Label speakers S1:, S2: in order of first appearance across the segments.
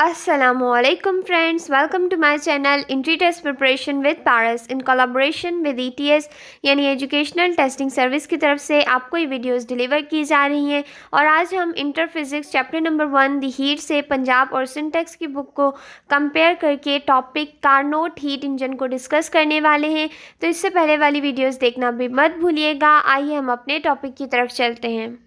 S1: Assalamualaikum friends, welcome to my channel Entry Test Preparation with Paras in collaboration with ETS यानी educational testing service की तरफ से आपको ये वीडियोस डिलीवर की जा रही हैं। और आज हम इंटर फिजिक्स चैप्टर नंबर 1 दी हीट से पंजाब और सिंटेक्स की बुक को कंपेयर करके टॉपिक कार्नोट हीट इंजन को डिस्कस करने वाले हैं। तो इससे पहले वाली वीडियोज़ देखना भी मत भूलिएगा। आइए हम अपने टॉपिक की तरफ चलते हैं।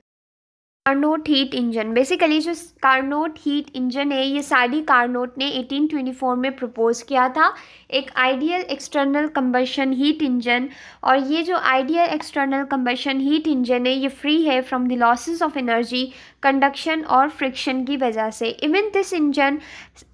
S1: कार्नोट हीट इंजन, बेसिकली जो कार्नोट हीट इंजन है ये साडी कार्नोट ने 1824 में प्रपोज किया था, एक ideal external combustion heat engine. और ये जो ideal external combustion heat engine है ये फ्री है from the losses of energy, conduction और फ्रिक्शन की वजह से। इवन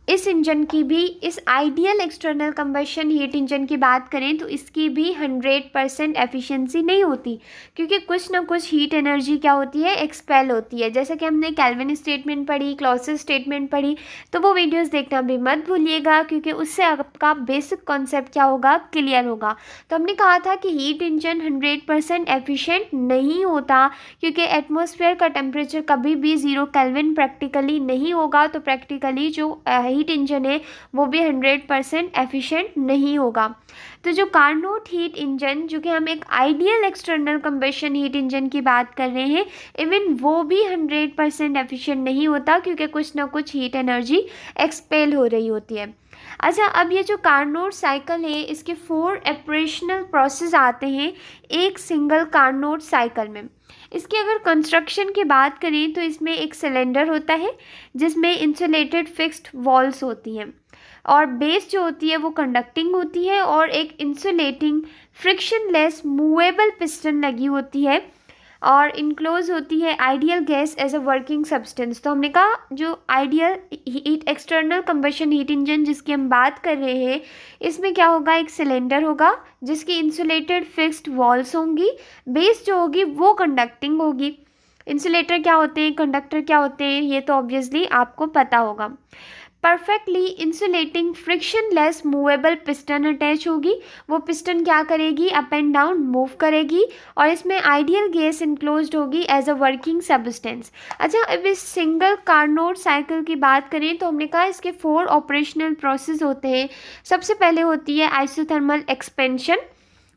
S1: इस इंजन की भी, इस ideal external combustion heat engine की बात करें तो इसकी भी 100% एफिशिएंसी नहीं होती, क्योंकि कुछ ना कुछ हीट एनर्जी क्या होती है, एक्सपेल होती है। जैसे कि हमने केल्विन स्टेटमेंट पढ़ी, क्लॉसियस स्टेटमेंट पढ़ी, तो वो वीडियोस देखना भी मत भूलिएगा, क्योंकि उससे आपका बेसिक कॉन्सेप्ट क्या होगा, क्लियर होगा। तो हमने कहा था कि हीट इंजन 100% एफिशिएंट नहीं होता, क्योंकि एटमॉस्फेयर का टेम्परेचर कभी भी 0 केल्विन प्रैक्टिकली नहीं होगा। तो प्रैक्टिकली जो हीट इंजन है वो भी 100% एफिशिएंट नहीं होगा। तो जो कार्नोट हीट इंजन, जो कि हम एक ideal external combustion heat engine की बात कर रहे हैं, इवन वो भी 100% एफिशिएंट नहीं होता, क्योंकि कुछ ना कुछ हीट एनर्जी एक्सपेल हो रही होती है। अच्छा, अब ये जो कार्नोट साइकिल है इसके 4 ऑपरेशनल प्रोसेस आते हैं एक सिंगल कार्नोट साइकिल में। इसकी अगर कंस्ट्रक्शन की बात करें तो इसमें एक सिलेंडर होता है जिसमें इंसुलेटेड फिक्स्ड वॉल्स होती हैं, और बेस जो होती है वो कंडक्टिंग होती है, और एक इंसुलेटिंग फ्रिक्शनलेस मूवेबल पिस्टन लगी होती है, और इनक्लोज होती है ideal gas as a working substance. तो हमने कहा जो ideal heat external combustion heat engine जिसकी हम बात कर रहे हैं, इसमें क्या होगा, एक सिलेंडर होगा जिसकी इंसुलेटेड फिक्स्ड वॉल्स होंगी, बेस जो होगी वो कंडक्टिंग होगी। इंसुलेटर क्या होते हैं, कंडक्टर क्या होते हैं, ये तो ऑब्वियसली आपको पता होगा। Perfectly insulating frictionless movable piston attach होगी, वो पिस्टन क्या करेगी, अप एंड डाउन मूव करेगी, और इसमें आइडियल गैस इनक्लोज्ड होगी एज अ वर्किंग सब्सटेंस। अच्छा, अब इस सिंगल कार्नोट साइकिल की बात करें तो हमने कहा इसके 4 ऑपरेशनल प्रोसेस होते हैं। सबसे पहले होती है आइसोथर्मल एक्सपेंशन,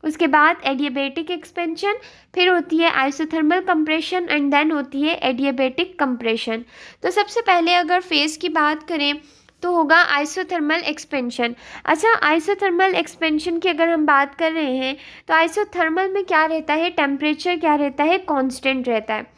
S1: उसके बाद एडियाबेटिक एक्सपेंशन, फिर होती है आइसोथर्मल कंप्रेशन, एंड देन होती है एडियाबेटिक कंप्रेशन। तो सबसे पहले अगर फेज़ की बात करें तो होगा आइसोथर्मल एक्सपेंशन। अच्छा, आइसोथर्मल एक्सपेंशन की अगर हम बात कर रहे हैं तो आइसोथर्मल में क्या रहता है, टेम्परेचर क्या रहता है, कांस्टेंट रहता है।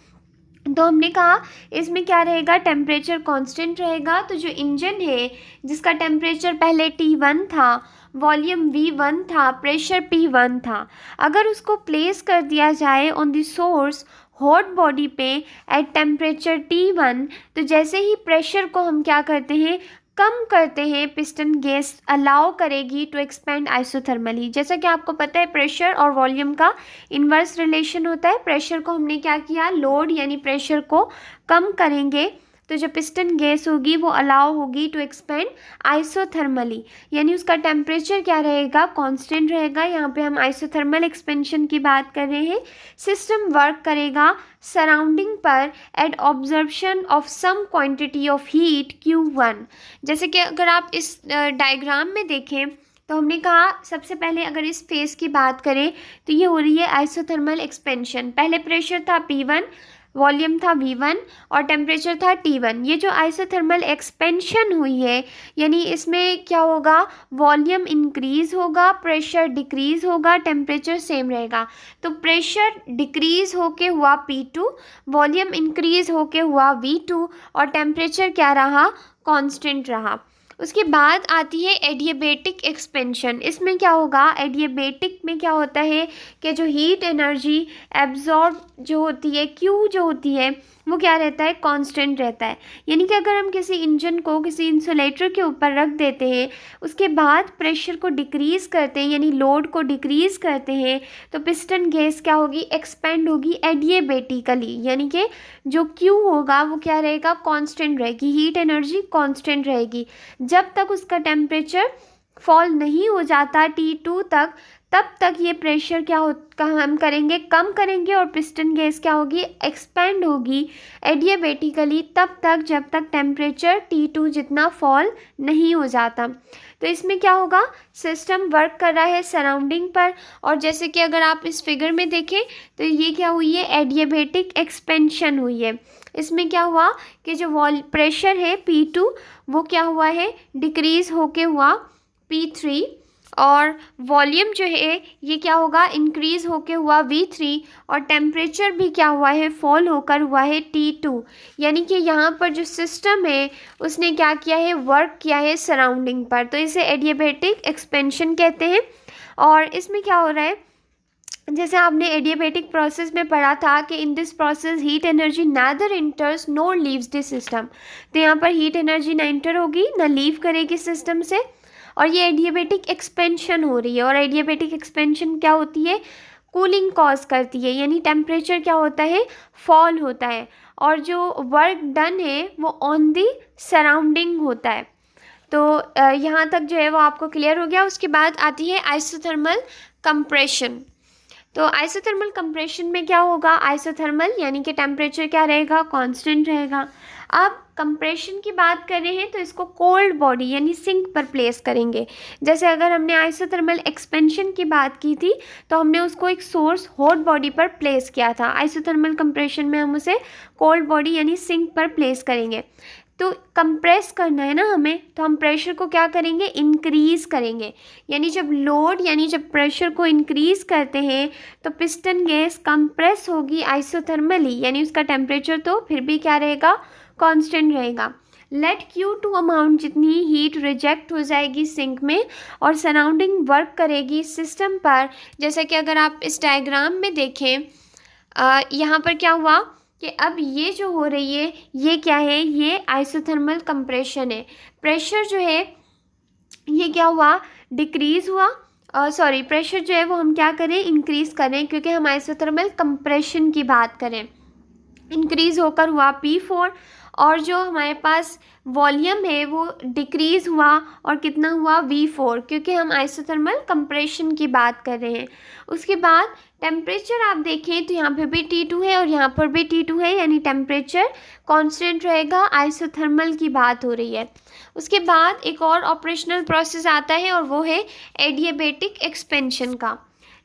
S1: तो हमने कहा इसमें क्या रहेगा, टेम्परेचर कांस्टेंट रहेगा। तो जो इंजन है जिसका टेम्परेचर पहले T1 था, वॉल्यूम V1 था, प्रेशर P1 था, अगर उसको प्लेस कर दिया जाए on the source hot body पे एट टेम्परेचर T1, तो जैसे ही प्रेशर को हम क्या करते हैं, कम करते हैं, पिस्टन गैस अलाउ करेगी टू एक्सपेंड आइसोथर्मली। जैसा कि आपको पता है प्रेशर और वॉल्यूम का इन्वर्स रिलेशन होता है। प्रेशर को हमने क्या किया, लोड यानी प्रेशर को कम करेंगे तो जो पिस्टन गैस होगी वो अलाउ होगी टू एक्सपेंड आइसोथर्मली, यानी उसका टेम्परेचर क्या रहेगा, कांस्टेंट रहेगा। यहाँ पे हम आइसोथर्मल एक्सपेंशन की बात कर रहे हैं। सिस्टम वर्क करेगा सराउंडिंग पर at observation of some quantity of heat Q1। जैसे कि अगर आप इस डायग्राम में देखें तो हमने कहा सबसे पहले अगर इस फेज की बात करें तो ये हो रही है आइसोथर्मल एक्सपेंशन। पहले प्रेशर था P1, वॉल्यूम था V1 और टेम्परेचर था T1। ये जो आइसोथर्मल एक्सपेंशन हुई है, यानी इसमें क्या होगा, वॉल्यूम इंक्रीज होगा, प्रेशर डिक्रीज होगा, टेम्परेचर सेम रहेगा। तो प्रेशर डिक्रीज होके हुआ P2, वॉल्यूम इंक्रीज होके हुआ V2, और टेम्परेचर क्या रहा, कांस्टेंट रहा। उसके बाद आती है एडियाबेटिक एक्सपेंशन। इसमें क्या होगा, एडियाबेटिक में क्या होता है कि जो हीट एनर्जी एब्जॉर्ब जो होती है, Q जो होती है वो क्या रहता है, कांस्टेंट रहता है। यानी कि अगर हम किसी इंजन को किसी इंसुलेटर के ऊपर रख देते हैं, उसके बाद प्रेशर को डिक्रीज़ करते हैं यानी लोड को डिक्रीज़ करते हैं, तो पिस्टन गैस क्या होगी, एक्सपेंड होगी एडियाबेटिकली, यानी कि जो Q होगा वो क्या रहेगा, कांस्टेंट रहेगी, हीट एनर्जी कांस्टेंट रहेगी। जब तक उसका टेम्परेचर फॉल नहीं हो जाता T2 तक, तब तक ये प्रेशर हम करेंगे, कम करेंगे, और पिस्टन गैस क्या होगी, एक्सपेंड होगी एडियाबेटिकली तब तक जब तक टेम्परेचर T2 जितना फॉल नहीं हो जाता। तो इसमें क्या होगा, सिस्टम वर्क कर रहा है सराउंडिंग पर, और जैसे कि अगर आप इस फिगर में देखें तो ये क्या हुई है, एडियाबेटिक एक्सपेंशन हुई है। इसमें क्या हुआ कि जो प्रेशर है P2 वो क्या हुआ है, डिक्रीज़ होके हुआ P3, और वॉल्यूम जो है ये क्या होगा, इंक्रीज़ होके हुआ V3, और टेम्परेचर भी क्या हुआ है, फॉल होकर हुआ है T2। यानी कि यहाँ पर जो सिस्टम है उसने क्या किया है, वर्क किया है सराउंडिंग पर, तो इसे एडियाबेटिक एक्सपेंशन कहते हैं। और इसमें क्या हो रहा है, जैसे आपने एडियाबेटिक प्रोसेस में पढ़ा था कि in this process heat energy neither enters nor leaves this system, तो यहाँ पर हीट एनर्जी ना इंटर होगी ना लीव करेगी सिस्टम से, और ये एडियाबेटिक एक्सपेंशन हो रही है। और एडियाबेटिक एक्सपेंशन क्या होती है, कूलिंग कॉज करती है, यानी टेम्परेचर क्या होता है, फॉल होता है, और जो वर्क डन है वो ऑन दी सराउंडिंग होता है। तो यहाँ तक जो है वो आपको क्लियर हो गया। उसके बाद आती है आइसोथर्मल कंप्रेशन। तो आइसोथर्मल कंप्रेशन में क्या होगा, आइसोथर्मल यानी कि टेम्परेचर क्या रहेगा, कांस्टेंट रहेगा। अब कंप्रेशन की बात कर रहे हैं तो इसको कोल्ड बॉडी यानी सिंक पर प्लेस करेंगे। जैसे अगर हमने आइसोथर्मल एक्सपेंशन की बात की थी तो हमने उसको एक सोर्स हॉट बॉडी पर प्लेस किया था, आइसोथर्मल कंप्रेशन में हम उसे कोल्ड बॉडी यानी सिंक पर प्लेस करेंगे। तो कंप्रेस करना है ना हमें, तो हम प्रेशर को क्या करेंगे, इंक्रीज़ करेंगे। यानी जब लोड यानी जब प्रेशर को इंक्रीज़ करते हैं तो पिस्टन गैस कंप्रेस होगी आइसोथर्मली, यानी उसका टेम्परेचर तो फिर भी क्या रहेगा, कांस्टेंट रहेगा। लेट Q2 अमाउंट जितनी हीट रिजेक्ट हो जाएगी सिंक में और सराउंडिंग वर्क करेगी सिस्टम पर। जैसे कि अगर आप इस डायग्राम में देखें, यहाँ पर क्या हुआ कि अब ये जो हो रही है ये क्या है, ये आइसोथर्मल कंप्रेशन है। प्रेशर जो है ये क्या हुआ, डिक्रीज़ हुआ, सॉरी प्रेशर जो है वो हम क्या करें, इंक्रीज़ करें, क्योंकि हम आइसोथर्मल कंप्रेशन की बात करें। इंक्रीज़ होकर हुआ P4, और जो हमारे पास वॉल्यूम है वो डिक्रीज़ हुआ और कितना हुआ V4, क्योंकि हम आइसोथर्मल कंप्रेशन की बात कर रहे हैं। उसके बाद टेम्परेचर आप देखें तो यहाँ पे भी T2 है और यहाँ पर भी T2 है, यानी टेम्परेचर कांस्टेंट रहेगा, आइसोथर्मल की बात हो रही है। उसके बाद एक और ऑपरेशनल प्रोसेस आता है और वो है एडियाबेटिक एक्सपेंशन का।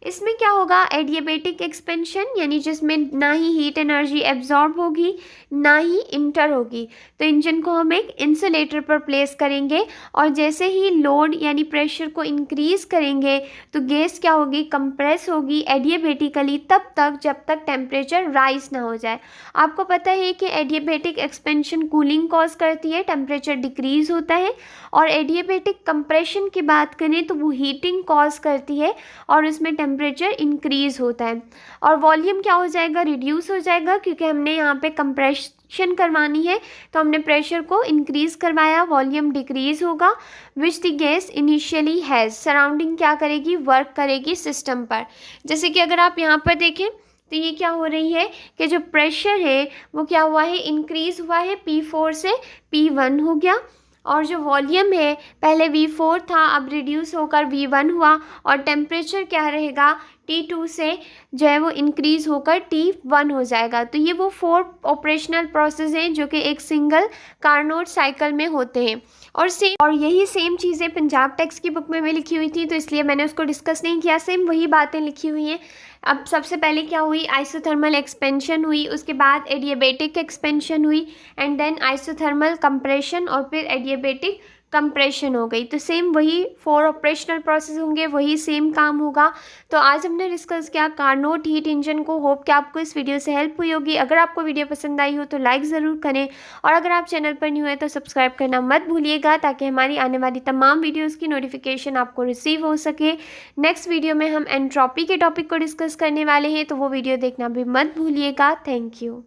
S1: इसमें क्या होगा, एडियाबेटिक एक्सपेंशन यानी जिसमें ना ही हीट एनर्जी एब्जॉर्ब होगी ना ही इंटर होगी। तो इंजन को हम एक इंसुलेटर पर प्लेस करेंगे और जैसे ही लोड यानी प्रेशर को इंक्रीज़ करेंगे तो गैस क्या होगी, कंप्रेस होगी एडियाबेटिकली तब तक जब तक टेम्परेचर राइज ना हो जाए। आपको पता है कि एडियाबेटिक एक्सपेंशन कूलिंग कॉज करती है, टेम्परेचर डिक्रीज़ होता है, और एडियाबेटिक कंप्रेशन की बात करें तो वो हीटिंग कॉज करती है और उसमें टेम्परेचर इंक्रीज़ होता है। और वॉल्यूम क्या हो जाएगा, रिड्यूस हो जाएगा, क्योंकि हमने यहाँ पे कंप्रेशन करवानी है तो हमने प्रेशर को इंक्रीज़ करवाया, वॉल्यूम डिक्रीज़ होगा, which the gas initially has. Surrounding क्या करेगी, वर्क करेगी सिस्टम पर। जैसे कि अगर आप यहाँ पर देखें तो ये क्या हो रही है कि जो प्रेशर है वो क्या हुआ है, इंक्रीज़ हुआ है, P4 से P1 हो गया, और जो वॉल्यूम है पहले V4 था अब रिड्यूस होकर V1 हुआ, और टेम्परेचर क्या रहेगा, T2 से जो है वो इंक्रीज़ होकर T1 हो जाएगा। तो ये वो 4 ऑपरेशनल प्रोसेस हैं जो कि एक सिंगल कार्नोट साइकिल में होते हैं। और यही सेम चीज़ें पंजाब टेक्स्ट की बुक में भी लिखी हुई थी, तो इसलिए मैंने उसको डिस्कस नहीं किया, सेम वही बातें लिखी हुई हैं। अब सबसे पहले क्या हुई, आइसोथर्मल एक्सपेंशन हुई, उसके बाद एडियाबेटिक एक्सपेंशन हुई, एंड देन आइसोथर्मल कंप्रेशन, और फिर एडियाबेटिक कंप्रेशन हो गई। तो सेम वही 4 ऑपरेशनल प्रोसेस होंगे, वही सेम काम होगा। तो आज हमने डिस्कस किया कार्नोट हीट इंजन को। होप कि आपको इस वीडियो से हेल्प हुई होगी। अगर आपको वीडियो पसंद आई हो तो लाइक ज़रूर करें, और अगर आप चैनल पर न्यू है तो सब्सक्राइब करना मत भूलिएगा, ताकि हमारी आने वाली तमाम वीडियोज़ की नोटिफिकेशन आपको रिसीव हो सके। नेक्स्ट वीडियो में हम एंट्रोपी के टॉपिक को डिस्कस करने वाले हैं, तो वो वीडियो देखना भी मत भूलिएगा। Thank you.